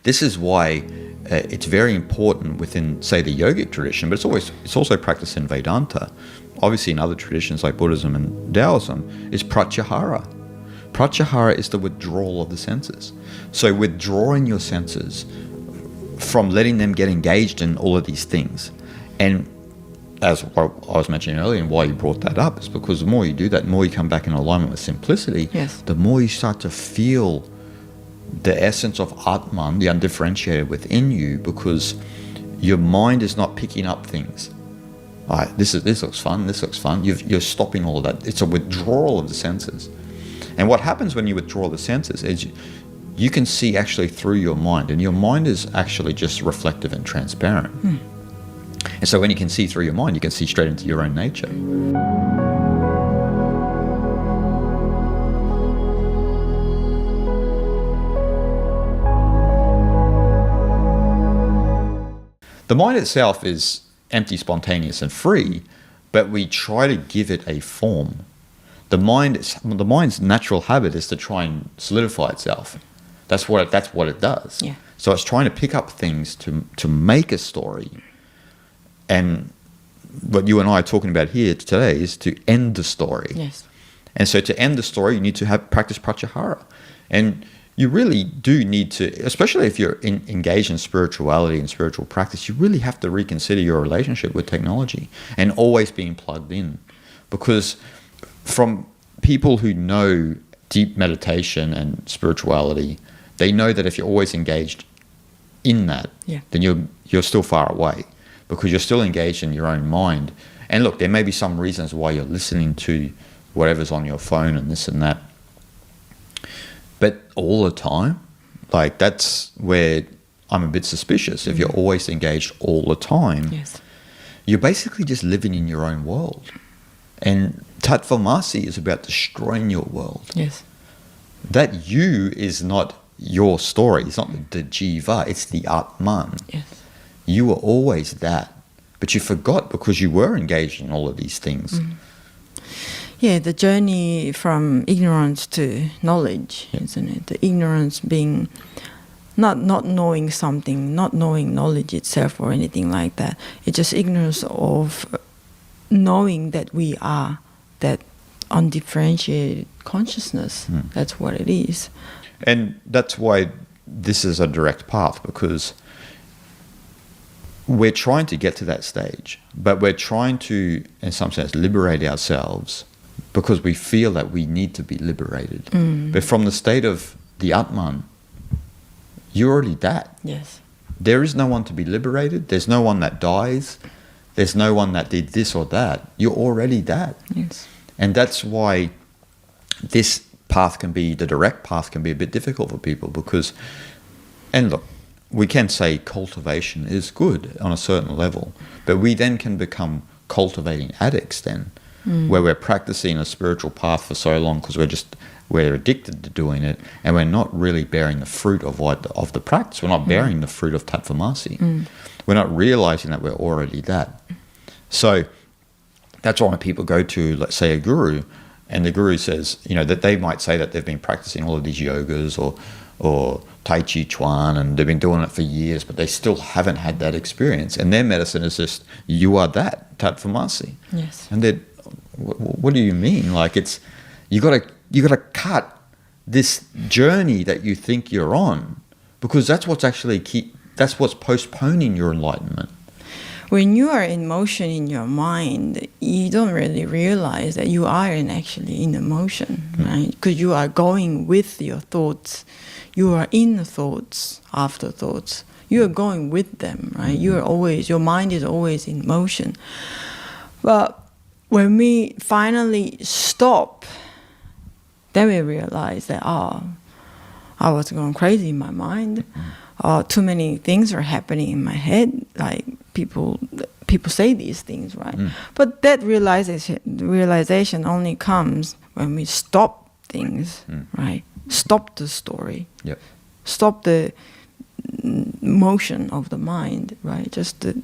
this is why it's very important within, say, the yogic tradition, but it's also practiced in Vedanta. Obviously, in other traditions like Buddhism and Taoism, is pratyahara. Pratyahara is the withdrawal of the senses. So withdrawing your senses from letting them get engaged in all of these things. And as I was mentioning earlier, and why you brought that up, is because the more you do that, the more you come back in alignment with simplicity, yes, the more you start to feel the essence of Atman, the undifferentiated within you, because your mind is not picking up things. Right, this looks fun, this looks fun. You're stopping all of that. It's a withdrawal of the senses. And what happens when you withdraw the senses is you can see actually through your mind, and your mind is actually just reflective and transparent. And so when you can see through your mind, you can see straight into your own nature. The mind itself is empty, spontaneous, and free, but we try to give it a form. The mind's natural habit is to try and solidify itself. That's what it does. Yeah. So it's trying to pick up things to make a story. And what you and I are talking about here today is to end the story. Yes. And so to end the story, you need to practice pratyahara. And you really do need to, especially if you're engaged in spirituality and spiritual practice, you really have to reconsider your relationship with technology and always being plugged in. Because from people who know deep meditation and spirituality, they know that if you're always engaged in that, then you're still far away, because you're still engaged in your own mind. And look, there may be some reasons why you're listening to whatever's on your phone and this and that. But all the time, like, that's where I'm a bit suspicious. If you're always engaged all the time, yes, you're basically just living in your own world. And tattvamasi is about destroying your world. Yes. That you is not your story. It's not the jiva. It's the atman. Yes. You were always that. But you forgot because you were engaged in all of these things. Yeah, the journey from ignorance to knowledge, isn't it? The ignorance being not knowing something, not knowing knowledge itself or anything like that. It's just ignorance of knowing that we are that undifferentiated consciousness. That's what it is. And that's why this is a direct path, because we're trying to get to that stage, but we're trying to, in some sense, liberate ourselves because we feel that we need to be liberated. But from the state of the Atman, you're already that. Yes. There is no one to be liberated. There's no one that dies. There's no one that did this or that. You're already that. Yes. And that's why this path can be, the direct path can be a bit difficult for people, because, and look, we can say cultivation is good on a certain level, but we then can become cultivating addicts then, where we're practicing a spiritual path for so long because we're addicted to doing it, and we're not really bearing the fruit of the practice. We're not bearing the fruit of tattvamasi. We're not realizing that we're already that. So that's why when people go to, let's say, a guru, and the guru says, that they might say that they've been practicing all of these yogas or Tai Chi Chuan, and they've been doing it for years, but they still haven't had that experience. And their medicine is just, you are that, tattvamasi. Yes. And they're, what do you mean? Like, it's, you got to cut this journey that you think you're on, because that's what's postponing your enlightenment. When you are in motion in your mind, you don't really realize that you are actually in emotion, right? Because you are going with your thoughts. You are in the thoughts, afterthoughts. You are going with them, right? Your mind is always in motion. But when we finally stop, then we realize that, I was going crazy in my mind. Too many things are happening in my head. Like people say these things, right? But that realization only comes when we stop things, right? Stop the story. Yep. Stop the motion of the mind, right? Just the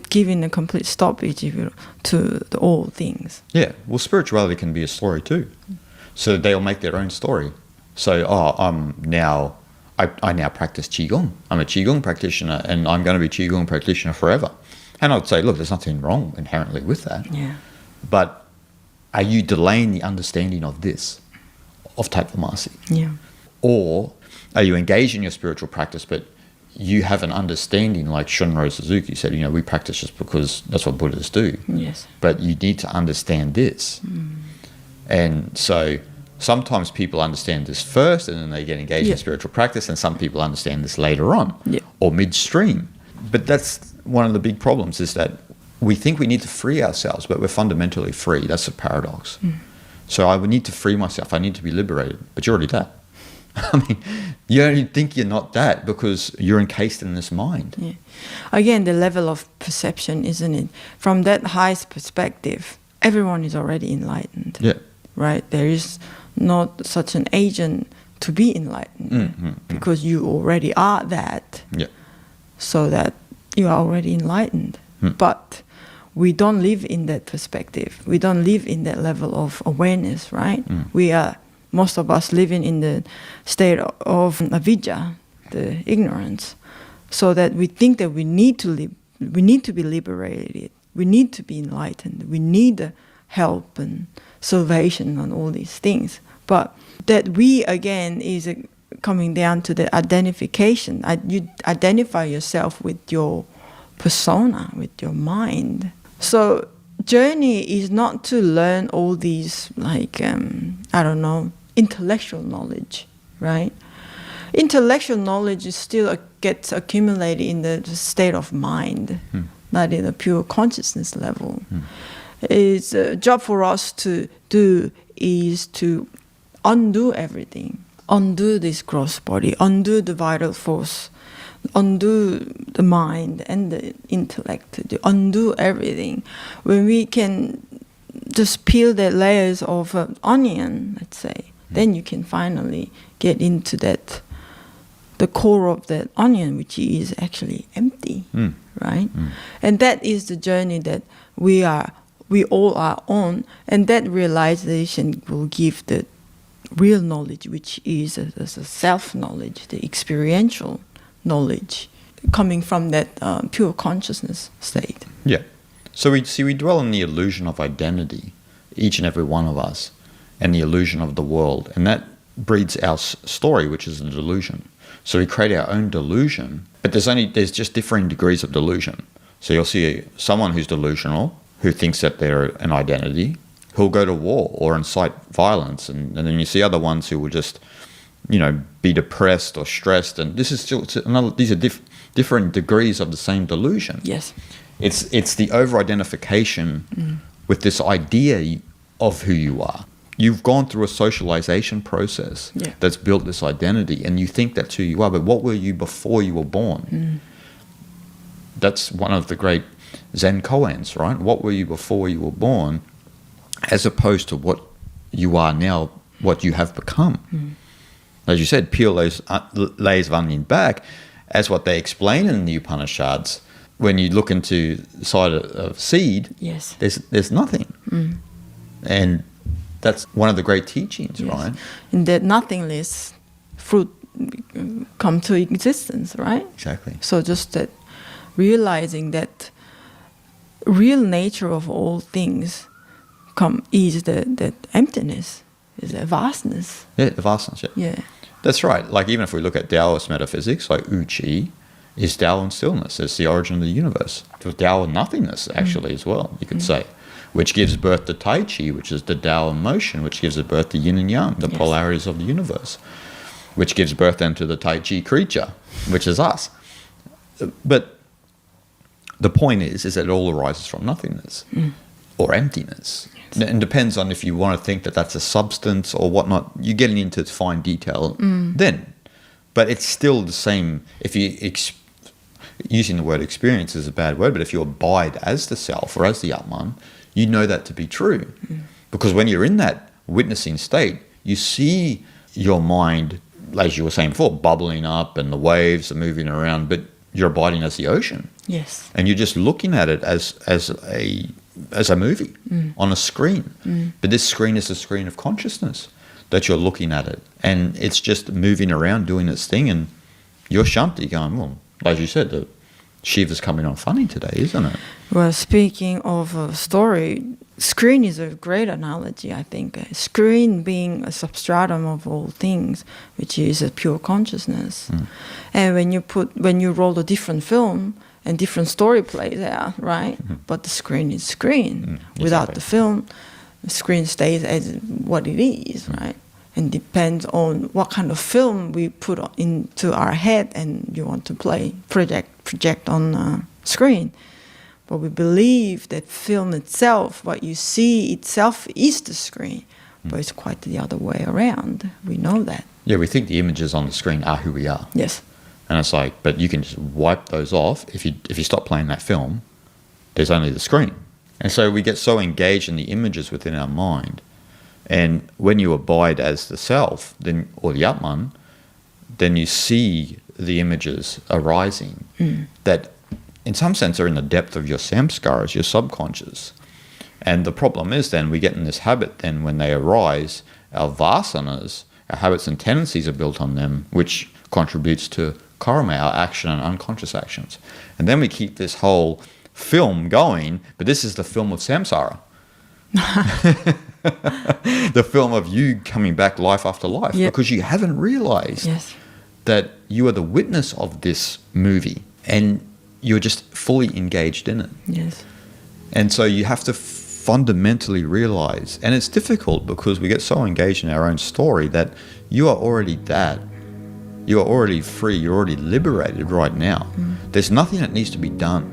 giving a complete stoppage to all things. Yeah. Well, spirituality can be a story too. So they'll make their own story. So, I now practice Qigong. I'm a Qigong practitioner, and I'm going to be a Qigong practitioner forever. And I'd say, look, there's nothing wrong inherently with that. Yeah. But are you delaying the understanding of this, of Tattvamasi? Yeah. Or are you engaged in your spiritual practice, but you have an understanding, like Shunryu Suzuki said, we practice just because that's what Buddhists do. Yes. But you need to understand this. And so sometimes people understand this first and then they get engaged in spiritual practice, and some people understand this later on or midstream. But that's one of the big problems, is that we think we need to free ourselves, but we're fundamentally free. That's a paradox. So I would need to free myself. I need to be liberated. But you're already that. I mean, you only think you're not that because you're encased in this mind. Yeah. Again, the level of perception, isn't it? From that highest perspective, everyone is already enlightened. Yeah. Right? There is not such an agent to be enlightened because you already are that. Yeah. So that you are already enlightened. But we don't live in that perspective. We don't live in that level of awareness, right? We are, most of us, living in the state of avidya, the ignorance, so that we think that we need to be liberated, we need to be enlightened, we need help and salvation and all these things. But that we, again, is coming down to the identification. You identify yourself with your persona, with your mind. So journey is not to learn all these, intellectual knowledge, right? Intellectual knowledge is still gets accumulated in the state of mind, not in a pure consciousness level. It's a job for us to do is to undo everything, undo this gross body, undo the vital force, undo the mind and the intellect, to undo everything. When we can just peel the layers of an onion, let's say, then you can finally get into that, the core of that onion, which is actually empty, right? And that is the journey that we all are on, and that realization will give the real knowledge, which is a self-knowledge, the experiential knowledge coming from that pure consciousness state. Yeah. So we dwell on the illusion of identity, each and every one of us, and the illusion of the world. And that breeds our story, which is a delusion. So we create our own delusion, but there's just differing degrees of delusion. So you'll see someone who's delusional, who thinks that they're an identity, who'll go to war or incite violence. And then you see other ones who will just, be depressed or stressed. And this is still these are different degrees of the same delusion. Yes. It's the over-identification with this idea of who you are. You've gone through a socialization process that's built this identity, and you think that's who you are, but what were you before you were born? That's one of the great Zen koans, right? What were you before you were born, as opposed to what you are now, what you have become. As you said, peel those layers of onion back, as what they explain in the Upanishads. When you look into the side of seed, there's nothing. And that's one of the great teachings, right? In that nothingness, fruit come to existence, right? Exactly. So just that realizing that real nature of all things is that emptiness, is that vastness. Yeah, the vastness, Yeah. That's right. Like even if we look at Taoist metaphysics, like Wu-Chi is Tao and stillness. It's the origin of the universe. It's Tao and nothingness, actually, as well, you could say. Which gives birth to Tai Chi, which is the Tao of motion, which gives birth to yin and yang, the polarities of the universe, which gives birth then to the Tai Chi creature, which is us. But the point is that it all arises from nothingness or emptiness. Yes. And it depends on if you want to think that that's a substance or whatnot. You're getting into fine detail then. But it's still the same. If you using the word experience is a bad word, but if you abide as the self or as the Atman, you know that to be true. Because when you're in that witnessing state, you see your mind, as you were saying before, bubbling up and the waves are moving around, but you're abiding as the ocean. Yes. And you're just looking at it as a movie on a screen. But this screen is a screen of consciousness. that you're looking at it. And it's just moving around doing its thing, and you're shanti going, well, as you said, the Shiva's coming on funny today, isn't it? Well, speaking of a story, screen is a great analogy, I think. Screen being a substratum of all things, which is a pure consciousness. And when you roll a different film, and different story plays out, right? But the screen is screen. Without the film, the screen stays as what it is, right? And depends on what kind of film we put into our head and you want to project on screen. But we believe that film itself, what you see itself, is the screen. But it's quite the other way around. We know that. Yeah, we think the images on the screen are who we are. Yes. And it's like, but you can just wipe those off. If you stop playing that film, there's only the screen. And so we get so engaged in the images within our mind. And when you abide as the self, then, or the Atman, then you see the images arising that in some sense are in the depth of your samskaras, your subconscious. And the problem is then we get in this habit then when they arise, our vasanas, our habits and tendencies are built on them, which contributes to karma, our action and unconscious actions. And then we keep this whole film going, but this is the film of samsara. The film of you coming back life after life, because you haven't realized that you are the witness of this movie and you're just fully engaged in it. Yes. And so you have to fundamentally realize, and it's difficult because we get so engaged in our own story, that you are already that. You are already free. You're already liberated right now. There's nothing that needs to be done.